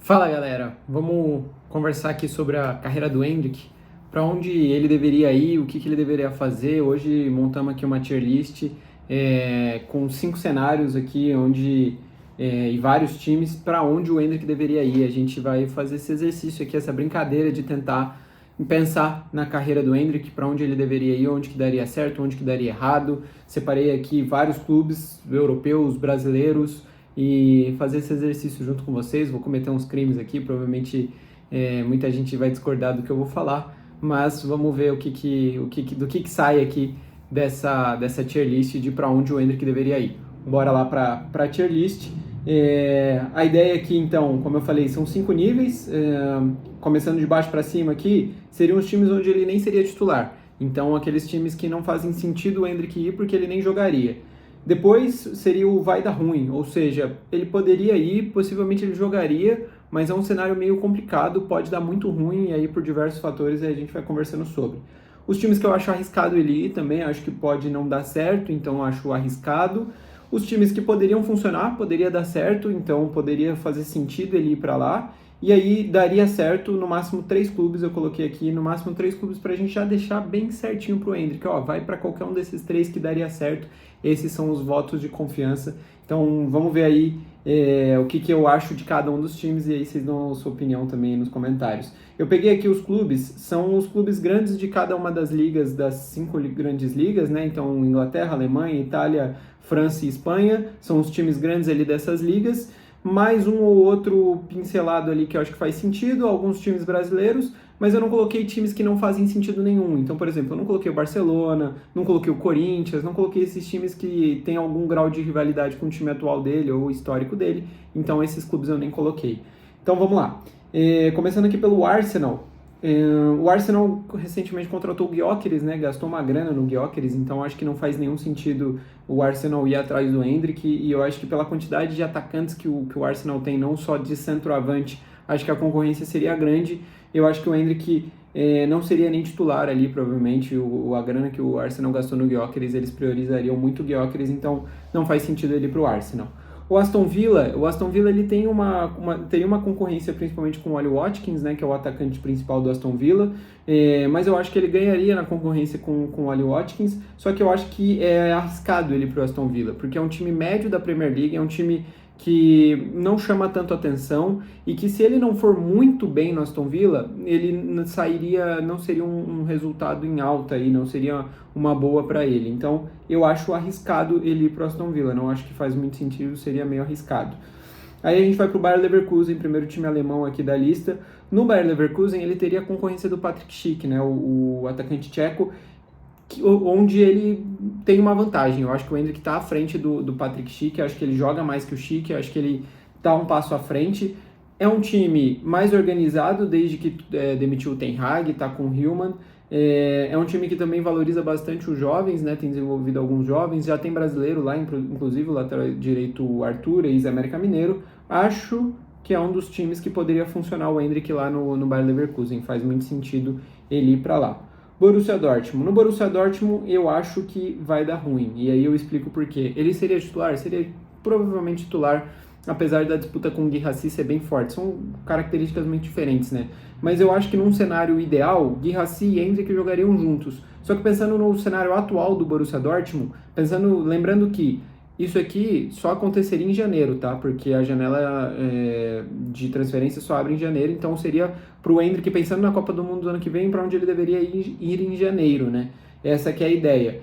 Fala galera, vamos conversar aqui sobre a carreira do Endrick, para onde ele deveria ir, o que ele deveria fazer. Hoje montamos aqui uma tier list com 5 cenários aqui e vários times para onde o Endrick deveria ir. A gente vai fazer esse exercício aqui, essa brincadeira de tentar pensar na carreira do Endrick, para onde ele deveria ir, onde que daria certo, onde que daria errado. Separei aqui vários clubes europeus, brasileiros, e fazer esse exercício junto com vocês. Vou cometer uns crimes aqui, provavelmente muita gente vai discordar do que eu vou falar, mas vamos ver do que sai aqui dessa tier list de para onde o Endrick deveria ir. Bora lá para a tier list. A ideia aqui, então, como eu falei, são 5 níveis, começando de baixo para cima aqui, seriam os times onde ele nem seria titular. Então, aqueles times que não fazem sentido o Endrick ir porque ele nem jogaria. Depois seria o vai dar ruim, ou seja, ele poderia ir, possivelmente ele jogaria, mas é um cenário meio complicado, pode dar muito ruim, e aí por diversos fatores a gente vai conversando sobre. Os times que eu acho arriscado ele ir também, acho que pode não dar certo, então acho arriscado. Os times que poderiam funcionar, poderia dar certo, então poderia fazer sentido ele ir para lá. E aí daria certo, no máximo 3 clubes, eu coloquei aqui, no máximo 3 clubes pra gente já deixar bem certinho pro Endrick, ó, vai para qualquer um desses 3 que daria certo. Esses são os votos de confiança. Então vamos ver aí o que eu acho de cada um dos times, e aí vocês dão a sua opinião também nos comentários. Eu peguei aqui os clubes, são os clubes grandes de cada uma das ligas, das 5 grandes ligas, né? Então Inglaterra, Alemanha, Itália, França e Espanha, são os times grandes ali dessas ligas. Mais um ou outro pincelado ali que eu acho que faz sentido, alguns times brasileiros, mas eu não coloquei times que não fazem sentido nenhum. Então, por exemplo, eu não coloquei o Barcelona, não coloquei o Corinthians, não coloquei esses times que têm algum grau de rivalidade com o time atual dele ou histórico dele, então esses clubes eu nem coloquei. Então vamos lá. Começando aqui pelo Arsenal. O Arsenal recentemente contratou o Gyökeres, né? Gastou uma grana no Gyökeres, então acho que não faz nenhum sentido o Arsenal ir atrás do Endrick, e eu acho que pela quantidade de atacantes que o Arsenal tem, não só de centroavante, acho que a concorrência seria grande. Eu acho que o Endrick não seria nem titular ali, provavelmente. A grana que o Arsenal gastou no Gyökeres, eles priorizariam muito o Gyökeres, então não faz sentido ele ir para o Arsenal. O Aston Villa ele tem teria uma concorrência principalmente com o Ollie Watkins, né, que é o atacante principal do Aston Villa, mas eu acho que ele ganharia na concorrência com o Ollie Watkins, só que eu acho que é arriscado ele para o Aston Villa, porque é um time médio da Premier League, é um time que não chama tanto atenção, e que se ele não for muito bem no Aston Villa, ele não seria um resultado em alta, e não seria uma boa para ele. Então eu acho arriscado ele ir para o Aston Villa, não acho que faz muito sentido, seria meio arriscado. Aí a gente vai para o Bayer Leverkusen, primeiro time alemão aqui da lista. No Bayer Leverkusen ele teria a concorrência do Patrick Schick, né, o atacante tcheco, onde ele tem uma vantagem. Eu acho que o Endrick está à frente do Patrick Schick, eu acho que ele joga mais que o Schick, eu acho que ele está um passo à frente. É um time mais organizado desde que demitiu o Ten Hag, está com o Hillman. É um time que também valoriza bastante os jovens, né? Tem desenvolvido alguns jovens, já tem brasileiro lá, inclusive o lateral direito o Arthur, ex-América Mineiro. Acho que é um dos times que poderia funcionar o Endrick lá no Bayer Leverkusen, faz muito sentido ele ir para lá. Borussia Dortmund. No Borussia Dortmund eu acho que vai dar ruim, e aí eu explico por quê. Ele seria titular? Seria provavelmente titular, apesar da disputa com o Guirassy ser bem forte. São características muito diferentes, né? Mas eu acho que num cenário ideal, Guirassy e Endrick jogariam juntos. Só que pensando no cenário atual do Borussia Dortmund, lembrando que isso aqui só aconteceria em janeiro, tá? Porque a janela de transferência só abre em janeiro, então seria para o Endrick, pensando na Copa do Mundo do ano que vem, para onde ele deveria ir em janeiro, né? Essa que é a ideia.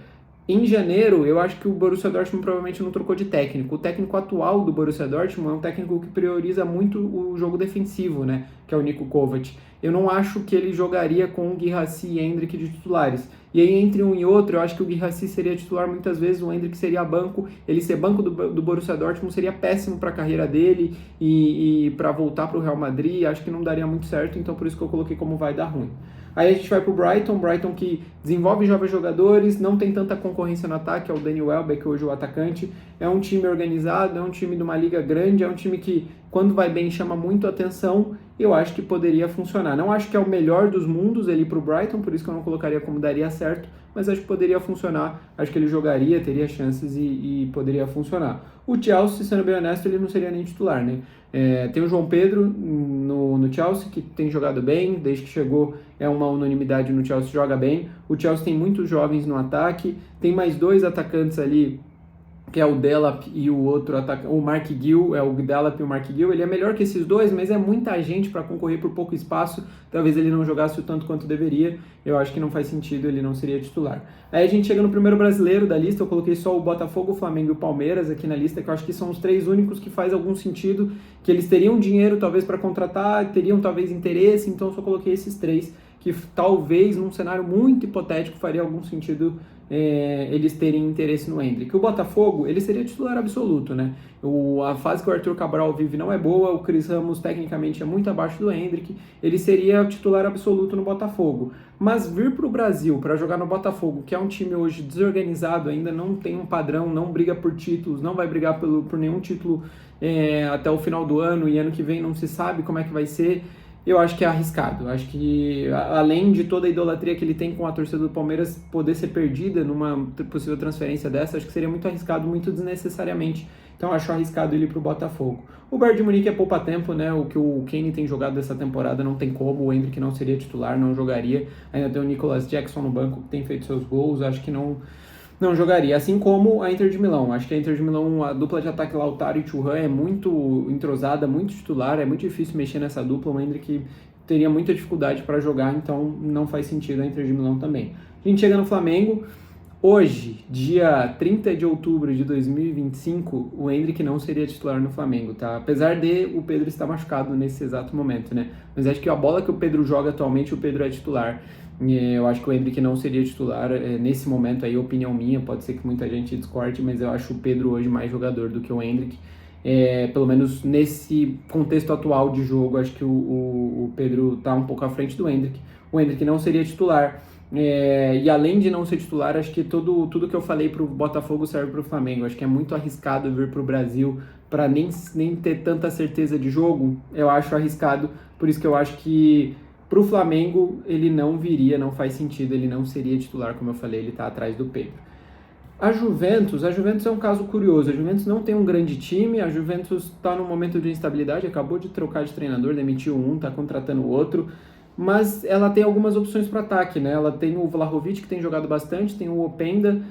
Em janeiro, eu acho que o Borussia Dortmund provavelmente não trocou de técnico. O técnico atual do Borussia Dortmund é um técnico que prioriza muito o jogo defensivo, né? Que é o Niko Kovac. Eu não acho que ele jogaria com o Guirassy e Endrick de titulares. E aí, entre um e outro, eu acho que o Guirassy seria titular muitas vezes, o Endrick seria banco. Ele ser banco do Borussia Dortmund seria péssimo para a carreira dele e para voltar para o Real Madrid, acho que não daria muito certo, então por isso que eu coloquei como vai dar ruim. Aí a gente vai pro Brighton que desenvolve jovens jogadores, não tem tanta concorrência no ataque, é o Danny Welbeck hoje o atacante, é um time organizado, é um time de uma liga grande, é um time que quando vai bem chama muito atenção, eu acho que poderia funcionar. Não acho que é o melhor dos mundos ele pro Brighton, por isso que eu não colocaria como daria certo, mas acho que poderia funcionar, acho que ele jogaria, teria chances e poderia funcionar. O Chelsea, sendo bem honesto, ele não seria nem titular, né? Tem o João Pedro no Chelsea, que tem jogado bem, desde que chegou é uma unanimidade no Chelsea, joga bem. O Chelsea tem muitos jovens no ataque, tem mais 2 atacantes ali, que é o Delap e o outro atacante, o Mark Gill, é o Delap e o Mark Gill, ele é melhor que esses dois, mas é muita gente para concorrer por pouco espaço, talvez ele não jogasse o tanto quanto deveria, eu acho que não faz sentido, ele não seria titular. Aí a gente chega no primeiro brasileiro da lista, eu coloquei só o Botafogo, o Flamengo e o Palmeiras aqui na lista, que eu acho que são os 3 únicos que faz algum sentido, que eles teriam dinheiro talvez para contratar, teriam talvez interesse, então eu só coloquei esses 3, que talvez num cenário muito hipotético faria algum sentido eles terem interesse no Endrick. O Botafogo, ele seria titular absoluto, né? A fase que o Arthur Cabral vive não é boa, o Chris Ramos tecnicamente é muito abaixo do Endrick, ele seria titular absoluto no Botafogo. Mas vir para o Brasil para jogar no Botafogo, que é um time hoje desorganizado, ainda não tem um padrão, não briga por títulos, não vai brigar por nenhum título até o final do ano, e ano que vem não se sabe como é que vai ser, eu acho que é arriscado. Eu acho que, além de toda a idolatria que ele tem com a torcida do Palmeiras poder ser perdida numa possível transferência dessa, acho que seria muito arriscado, muito desnecessariamente. Então, eu acho arriscado ele para o Botafogo. O Bayern de Munique é poupa-tempo, né? O que o Kane tem jogado dessa temporada não tem como. O Endrick não seria titular, não jogaria. Ainda tem o Nicolas Jackson no banco, que tem feito seus gols. Acho que não jogaria, assim como a Inter de Milão. Acho que a Inter de Milão, a dupla de ataque Lautaro e Thuram é muito entrosada, muito titular, é muito difícil mexer nessa dupla, o Endrick teria muita dificuldade para jogar, então não faz sentido a Inter de Milão também. A gente chega no Flamengo, hoje, dia 30 de outubro de 2025, o Endrick não seria titular no Flamengo, tá? Apesar de o Pedro estar machucado nesse exato momento, né? Mas acho que a bola que o Pedro joga atualmente, o Pedro é titular. Eu acho que o Endrick não seria titular nesse momento aí, opinião minha, pode ser que muita gente discorde, mas eu acho o Pedro hoje mais jogador do que o Endrick. Pelo menos nesse contexto atual de jogo, acho que o Pedro está um pouco à frente do Endrick. O Endrick não seria titular. E além de não ser titular, acho que tudo que eu falei para o Botafogo serve para o Flamengo. Acho que é muito arriscado vir para o Brasil para nem ter tanta certeza de jogo. Eu acho arriscado, por isso que eu acho que para o Flamengo ele não viria, não faz sentido, ele não seria titular, como eu falei, ele está atrás do Pedro. A Juventus é um caso curioso, a Juventus não tem um grande time, a Juventus está num momento de instabilidade, acabou de trocar de treinador, demitiu um, está contratando o outro, mas ela tem algumas opções para ataque, né? Ela tem o Vlahovic, que tem jogado bastante, tem o Openda,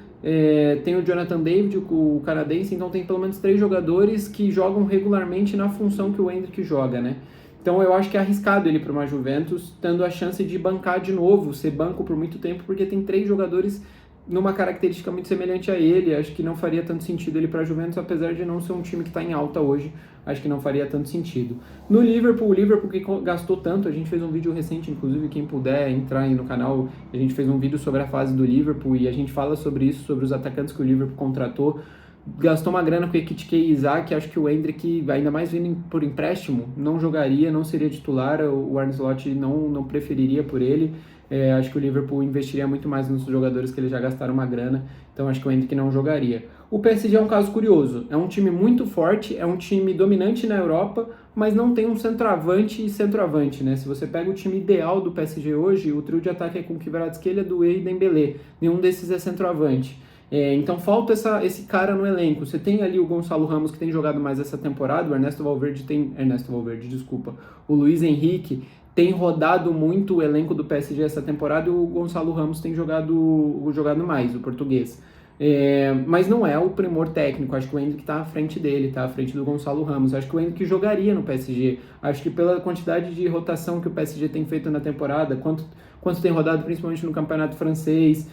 tem o Jonathan David, o canadense, então tem pelo menos 3 jogadores que jogam regularmente na função que o Endrick joga, né? Então eu acho que é arriscado ele para uma Juventus, tendo a chance de bancar de novo, ser banco por muito tempo, porque tem 3 jogadores numa característica muito semelhante a ele. Acho que não faria tanto sentido ele para a Juventus, apesar de não ser um time que está em alta hoje, acho que não faria tanto sentido. No Liverpool, o Liverpool que gastou tanto, a gente fez um vídeo recente, inclusive quem puder entrar aí no canal, a gente fez um vídeo sobre a fase do Liverpool e a gente fala sobre isso, sobre os atacantes que o Liverpool contratou. Gastou uma grana com o Ekitike e Isaac, acho que o Endrick, ainda mais vindo por empréstimo, não jogaria, não seria titular, o Arne Slot não preferiria por ele. Acho que o Liverpool investiria muito mais nos jogadores que eles já gastaram uma grana, então acho que o Endrick não jogaria. O PSG é um caso curioso, é um time muito forte, é um time dominante na Europa, mas não tem um centroavante e centroavante, né? Se você pega o time ideal do PSG hoje, o trio de ataque é com Kvaratskhelia, Doué e Dembélé, nenhum desses é centroavante. Então falta esse cara no elenco. Você tem ali o Gonçalo Ramos, que tem jogado mais essa temporada, o Luiz Henrique tem rodado muito o elenco do PSG essa temporada e o Gonçalo Ramos tem jogado mais, o português. Mas não é o primor técnico, acho que o Endrick está à frente dele, está à frente do Gonçalo Ramos. Acho que o Endrick jogaria no PSG, acho que pela quantidade de rotação que o PSG tem feito na temporada, quanto tem rodado principalmente no campeonato francês,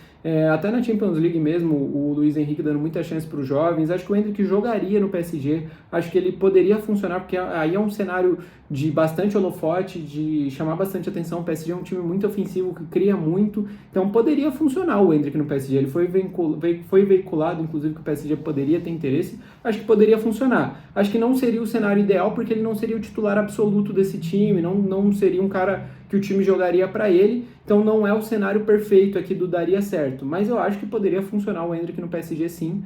até na Champions League mesmo, o Luiz Henrique dando muita chance para os jovens, acho que o Endrick jogaria no PSG, acho que ele poderia funcionar, porque aí é um cenário de bastante holofote, de chamar bastante atenção. O PSG é um time muito ofensivo, que cria muito, então poderia funcionar o Endrick no PSG. Ele foi veiculado, inclusive, que o PSG poderia ter interesse, acho que poderia funcionar. Acho que não seria o cenário ideal, porque ele não seria o titular absoluto desse time, não seria um cara que que o time jogaria para ele, então não é o cenário perfeito aqui do daria certo, mas eu acho que poderia funcionar o Endrick no PSG sim,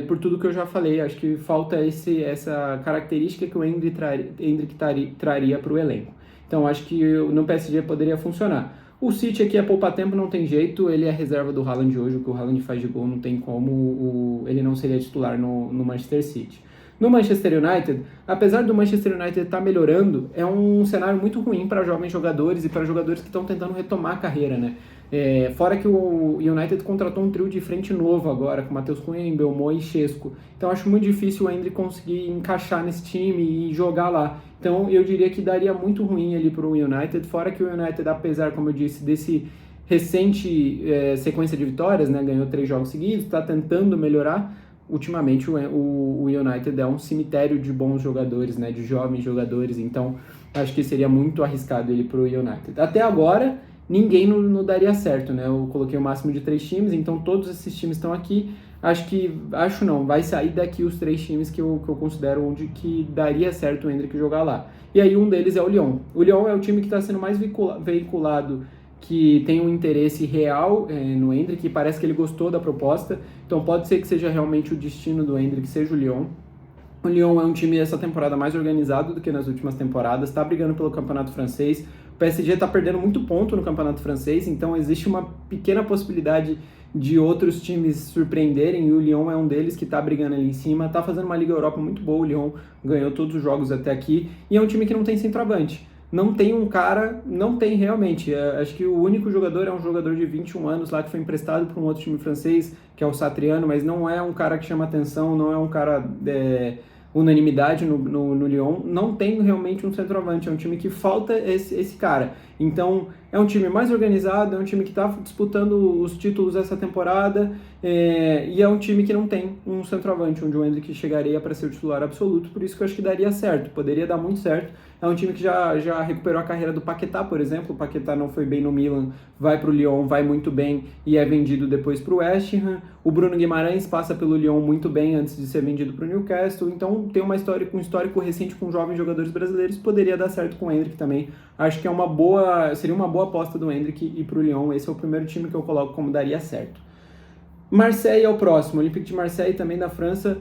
por tudo que eu já falei, acho que falta essa característica que o Endrick traria para o elenco. Então acho que no PSG poderia funcionar. O City aqui é poupar tempo, não tem jeito, ele é reserva do Haaland hoje, o que o Haaland faz de gol não tem como, ele não seria titular no Manchester City. No Manchester United, apesar do Manchester United estar melhorando, é um cenário muito ruim para jovens jogadores e para jogadores que estão tentando retomar a carreira, né? Fora que o United contratou um trio de frente novo agora, com Matheus Cunha, Mbeumo e Chesco. Então acho muito difícil o Endrick conseguir encaixar nesse time e jogar lá. Então eu diria que daria muito ruim ali para o United, fora que o United, apesar, como eu disse, desse recente sequência de vitórias, né, ganhou 3 jogos seguidos, está tentando melhorar. Ultimamente o United é um cemitério de bons jogadores, né, de jovens jogadores, então acho que seria muito arriscado ele para o United. Até agora, ninguém não daria certo, né, eu coloquei o máximo de 3 times, então todos esses times estão aqui, vai sair daqui os 3 times que eu considero onde que daria certo o Endrick jogar lá. E aí um deles é o Lyon. O Lyon é o time que está sendo mais veiculado, que tem um interesse real no Endrick, e parece que ele gostou da proposta, então pode ser que seja realmente o destino do Endrick, seja o Lyon. O Lyon é um time essa temporada mais organizado do que nas últimas temporadas, está brigando pelo campeonato francês, o PSG está perdendo muito ponto no campeonato francês, então existe uma pequena possibilidade de outros times surpreenderem, e o Lyon é um deles que está brigando ali em cima, está fazendo uma Liga Europa muito boa, o Lyon ganhou todos os jogos até aqui, e é um time que não tem centroavante. Não tem um cara, não tem realmente, acho que o único jogador é um jogador de 21 anos lá que foi emprestado para um outro time francês, que é o Satriano, mas não é um cara que chama atenção, não é um cara unanimidade no Lyon, não tem realmente um centroavante, é um time que falta esse cara. Então é um time mais organizado, é um time que está disputando os títulos essa temporada, e é um time que não tem um centroavante, onde o Endrick chegaria para ser o titular absoluto, por isso que eu acho que daria certo, poderia dar muito certo. É um time que já recuperou a carreira do Paquetá, por exemplo. O Paquetá não foi bem no Milan, vai para o Lyon, vai muito bem e é vendido depois para o West Ham. O Bruno Guimarães passa pelo Lyon muito bem antes de ser vendido para o Newcastle. Então tem um histórico recente com jovens jogadores brasileiros, poderia dar certo com o Endrick também. Acho que seria uma boa aposta do Endrick ir para o Lyon. Esse é o primeiro time que eu coloco como daria certo. Marseille é o próximo, Olympique de Marseille também da França.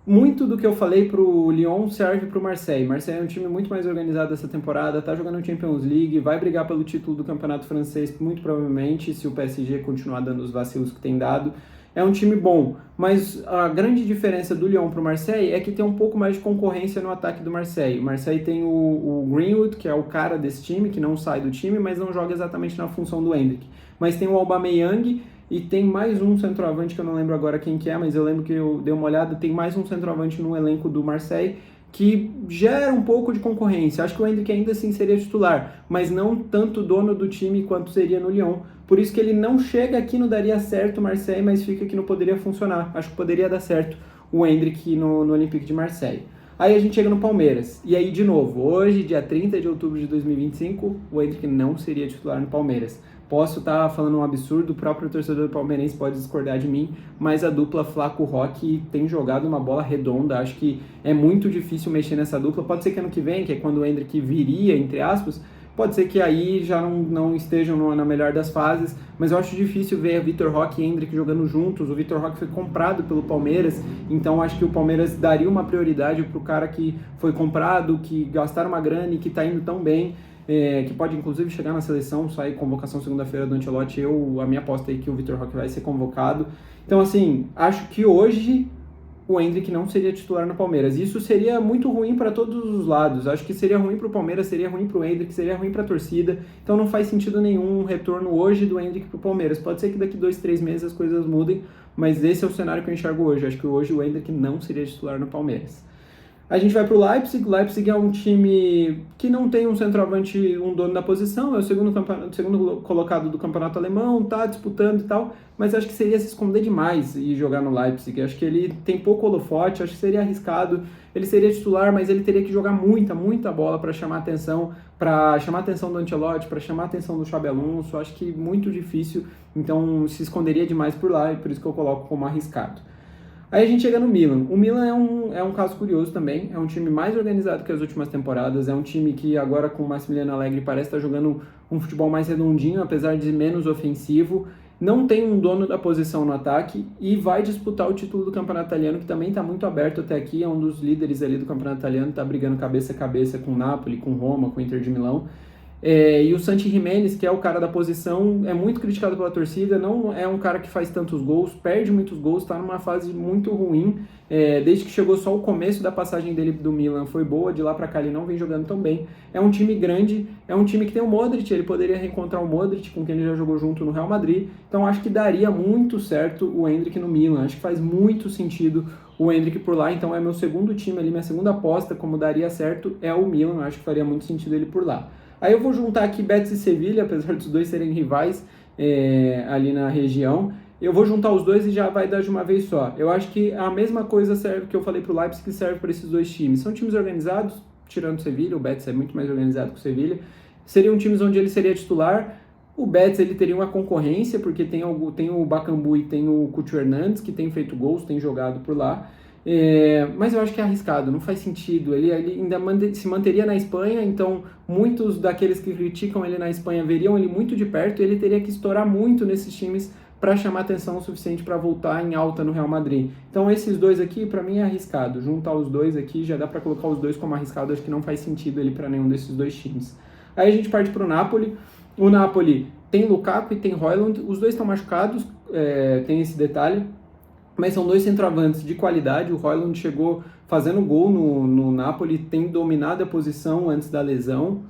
Muito do que eu falei para o Lyon serve para o Marseille. Marseille é um time muito mais organizado essa temporada, está jogando Champions League, vai brigar pelo título do campeonato francês, muito provavelmente, se o PSG continuar dando os vacilos que tem dado. É um time bom, mas a grande diferença do Lyon para o Marseille é que tem um pouco mais de concorrência no ataque do Marseille. O Marseille tem o Greenwood, que é o cara desse time, que não sai do time, mas não joga exatamente na função do Endrick. Mas tem o Aubameyang, e tem mais um centroavante, que eu não lembro agora quem que é, mas eu lembro que eu dei uma olhada, tem mais um centroavante no elenco do Marseille, que gera um pouco de concorrência. Acho que o Endrick ainda assim seria titular, mas não tanto dono do time quanto seria no Lyon. Por isso que ele não chega aqui no daria certo o Marseille, mas fica aqui no poderia funcionar. Acho que poderia dar certo o Endrick no Olympique de Marseille. Aí a gente chega no Palmeiras. E aí, de novo, hoje, dia 30 de outubro de 2025, o Endrick não seria titular no Palmeiras. Posso estar falando um absurdo, o próprio torcedor palmeirense pode discordar de mim, mas a dupla Flaco-Roque tem jogado uma bola redonda, acho que é muito difícil mexer nessa dupla. Pode ser que ano que vem, que é quando o Endrick viria, entre aspas, pode ser que aí já não estejam na melhor das fases, mas eu acho difícil ver Vitor Roque e Endrick jogando juntos. O Vitor Roque foi comprado pelo Palmeiras, então acho que o Palmeiras daria uma prioridade para o cara que foi comprado, que gastaram uma grana e que está indo tão bem, que pode inclusive chegar na seleção, sair convocação segunda-feira do Ancelotti. A minha aposta é que o Vitor Roque vai ser convocado. Então assim, acho que hoje o Endrick não seria titular no Palmeiras. Isso seria muito ruim para todos os lados. Acho que seria ruim para o Palmeiras, seria ruim para o Endrick, seria ruim para a torcida. Então não faz sentido nenhum um retorno hoje do Endrick para o Palmeiras. Pode ser que daqui 2-3 meses as coisas mudem, mas esse é o cenário que eu enxergo hoje. Acho que hoje o Endrick não seria titular no Palmeiras. A gente vai para o Leipzig. O Leipzig é um time que não tem um centroavante, um dono da posição, é o segundo colocado do campeonato alemão, tá disputando e tal, mas acho que seria se esconder demais e jogar no Leipzig. Acho que ele tem pouco holofote, acho que seria arriscado. Ele seria titular, mas ele teria que jogar muita bola para chamar a atenção do Ancelotti, para chamar a atenção do Xabi Alonso. Acho que muito difícil, então se esconderia demais por lá, e por isso que eu coloco como arriscado. Aí a gente chega no Milan. O Milan é um caso curioso também, é um time mais organizado que as últimas temporadas, é um time que agora com o Massimiliano Allegri parece estar jogando um futebol mais redondinho, apesar de menos ofensivo, não tem um dono da posição no ataque e vai disputar o título do Campeonato Italiano, que também está muito aberto até aqui, é um dos líderes ali do Campeonato Italiano, está brigando cabeça a cabeça com o Napoli, com Roma, com o Inter de Milão. E o Santi Giménez, que é o cara da posição, é muito criticado pela torcida, não é um cara que faz tantos gols, perde muitos gols, está numa fase muito ruim, desde que chegou só o começo da passagem dele do Milan foi boa, de lá para cá ele não vem jogando tão bem. É um time grande, é um time que tem o Modric, ele poderia reencontrar o Modric, com quem ele já jogou junto no Real Madrid, então acho que daria muito certo o Endrick no Milan, acho que faz muito sentido o Endrick por lá, então é meu segundo time ali, minha segunda aposta, como daria certo, é o Milan, acho que faria muito sentido ele por lá. Aí eu vou juntar aqui Betis e Sevilha, apesar dos dois serem rivais ali na região. Eu vou juntar os dois e já vai dar de uma vez só. Eu acho que a mesma coisa serve que eu falei para o Leipzig que serve para esses dois times. São times organizados, tirando o Sevilha, o Betis é muito mais organizado que o Sevilha. Seriam times onde ele seria titular. O Betis ele teria uma concorrência, porque tem o Bakambu e tem o Couto Hernandes, que tem feito gols, tem jogado por lá. Mas eu acho que é arriscado, não faz sentido. Ele ainda se manteria na Espanha, então muitos daqueles que criticam ele na Espanha veriam ele muito de perto e ele teria que estourar muito nesses times para chamar atenção o suficiente para voltar em alta no Real Madrid. Então esses dois aqui, para mim, é arriscado. Juntar os dois aqui, já dá para colocar os dois como arriscado, acho que não faz sentido ele para nenhum desses dois times. Aí a gente parte para o Napoli. O Napoli tem Lukaku e tem Højlund, os dois estão machucados, tem esse detalhe. Mas são dois centroavantes de qualidade. O Højlund chegou fazendo gol no Napoli, tem dominado a posição antes da lesão.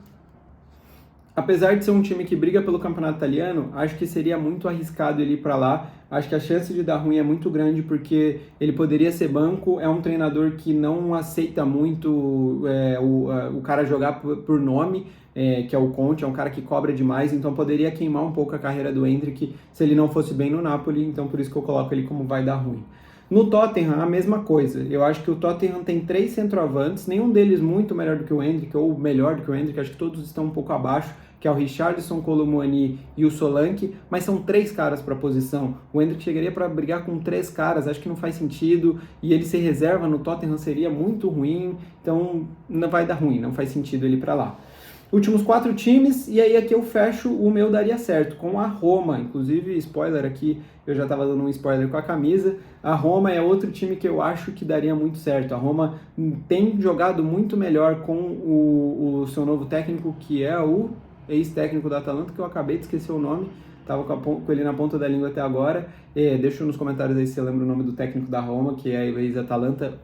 Apesar de ser um time que briga pelo campeonato italiano, acho que seria muito arriscado ele ir para lá. Acho que a chance de dar ruim é muito grande, porque ele poderia ser banco. É um treinador que não aceita muito o cara jogar por nome, que é o Conte, é um cara que cobra demais, então poderia queimar um pouco a carreira do Endrick se ele não fosse bem no Napoli, então por isso que eu coloco ele como vai dar ruim. No Tottenham, a mesma coisa. Eu acho que o Tottenham tem 3 centroavantes, nenhum deles muito melhor do que o Endrick, ou melhor do que o Endrick, acho que todos estão um pouco abaixo, que é o Richarlison, Colomouani e o Solanke, mas são 3 caras para a posição. O Endrick chegaria para brigar com 3 caras, acho que não faz sentido, e ele ser reserva no Tottenham seria muito ruim, então não vai dar ruim, não faz sentido ele para lá. Últimos 4 times, e aí aqui eu fecho, o meu daria certo, com a Roma. Inclusive, spoiler aqui, eu já estava dando um spoiler com a camisa. A Roma é outro time que eu acho que daria muito certo. A Roma tem jogado muito melhor com o seu novo técnico, que é o ex-técnico da Atalanta, que eu acabei de esquecer o nome. Estava com ele na ponta da língua até agora. Deixa nos comentários aí se você lembra o nome do técnico da Roma, que é o ex-Atalanta.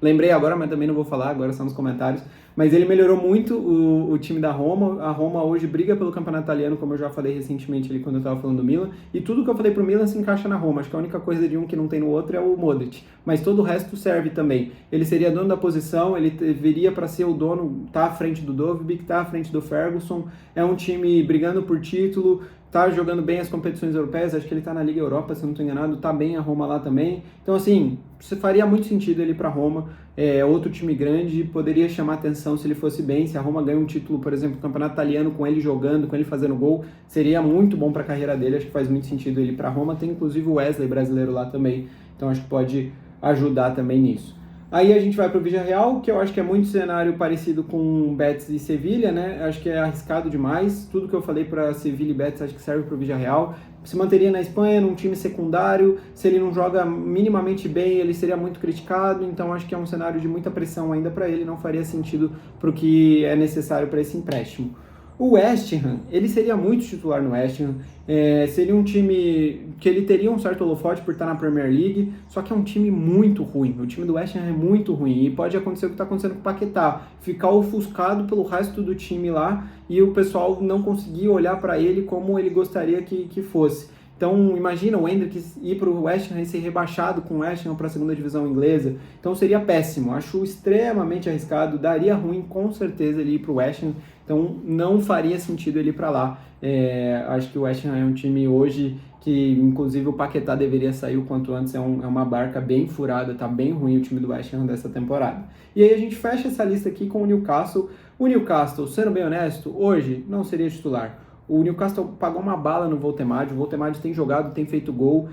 Lembrei agora, mas também não vou falar, agora só nos comentários. Mas ele melhorou muito o time da Roma. A Roma hoje briga pelo campeonato italiano, como eu já falei recentemente ali quando eu estava falando do Milan. E tudo que eu falei pro Milan se encaixa na Roma. Acho que a única coisa de um que não tem no outro é o Modric. Mas todo o resto serve também. Ele seria dono da posição, ele viria para ser o dono, tá à frente do Dovbyk, tá à frente do Ferguson. É um time brigando por título, tá jogando bem as competições europeias, acho que ele tá na Liga Europa, se eu não estou enganado, tá bem a Roma lá também. Então, assim, faria muito sentido ele ir para Roma, outro time grande, poderia chamar atenção se ele fosse bem, se a Roma ganha um título, por exemplo, no Campeonato Italiano, com ele jogando, com ele fazendo gol, seria muito bom para a carreira dele, acho que faz muito sentido ele ir para Roma. Tem inclusive o Wesley brasileiro lá também, então acho que pode ajudar também nisso. Aí a gente vai para o Villarreal, que eu acho que é muito cenário parecido com Betis e Sevilha, né? Acho que é arriscado demais. Tudo que eu falei para Sevilha e Betis acho que serve para o Villarreal. Se manteria na Espanha, num time secundário. Se ele não joga minimamente bem, ele seria muito criticado. Então acho que é um cenário de muita pressão ainda para ele. Não faria sentido para o que é necessário para esse empréstimo. O West Ham, ele seria muito titular no West Ham, seria um time que ele teria um certo holofote por estar na Premier League, só que é um time muito ruim, o time do West Ham é muito ruim, e pode acontecer o que está acontecendo com o Paquetá, ficar ofuscado pelo resto do time lá, e o pessoal não conseguir olhar para ele como ele gostaria que fosse. Então, imagina o Endrick ir para o West Ham e ser rebaixado com o West Ham para a segunda divisão inglesa. Então, seria péssimo. Acho extremamente arriscado. Daria ruim, com certeza, ele ir para o West Ham. Então, não faria sentido ele ir para lá. Acho que o West Ham é um time hoje que, inclusive, o Paquetá deveria sair o quanto antes. É uma barca bem furada. Está bem ruim o time do West Ham dessa temporada. E aí, a gente fecha essa lista aqui com o Newcastle. O Newcastle, sendo bem honesto, hoje não seria titular. O Newcastle pagou uma bala no Voltemade, o Voltemade tem jogado, tem feito gol,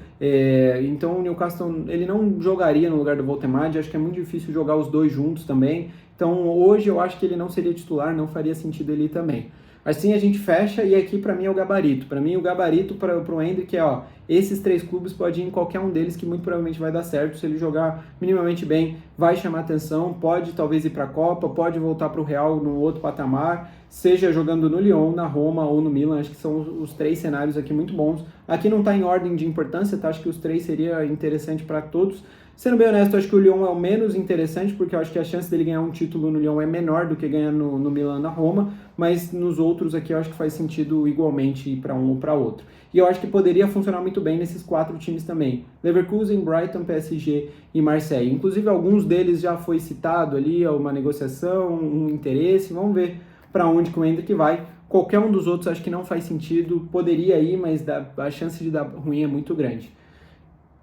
então o Newcastle ele não jogaria no lugar do Voltemade, acho que é muito difícil jogar os dois juntos também, então hoje eu acho que ele não seria titular, não faria sentido ele ir também. Assim a gente fecha e aqui para mim é o gabarito. Para mim o gabarito para o Endrick é, esses 3 clubes pode ir em qualquer um deles que muito provavelmente vai dar certo. Se ele jogar minimamente bem, vai chamar atenção, pode talvez ir para a Copa, pode voltar para o Real num outro patamar, seja jogando no Lyon, na Roma ou no Milan. Acho que são os 3 cenários aqui muito bons. Aqui não está em ordem de importância, tá? Acho que os 3 seria interessante para todos. Sendo bem honesto, acho que o Lyon é o menos interessante, porque eu acho que a chance dele ganhar um título no Lyon é menor do que ganhar no Milan, na Roma, mas nos outros aqui eu acho que faz sentido igualmente ir para um ou para outro. E eu acho que poderia funcionar muito bem nesses 4 times também: Leverkusen, Brighton, PSG e Marseille. Inclusive alguns deles já foi citado ali, uma negociação, um interesse, vamos ver para onde que o Endrick vai. Qualquer um dos outros acho que não faz sentido, poderia ir, mas a chance de dar ruim é muito grande.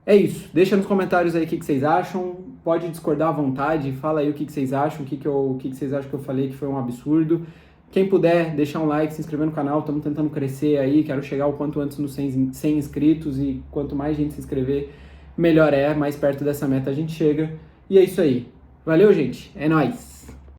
É isso, deixa nos comentários aí o que vocês acham, pode discordar à vontade, fala aí o que vocês acham, o que vocês acham que eu falei que foi um absurdo. Quem puder, deixar um like, se inscrever no canal, estamos tentando crescer aí, quero chegar o quanto antes nos 100 inscritos e quanto mais gente se inscrever, melhor mais perto dessa meta a gente chega. E é isso aí, valeu gente, é nóis!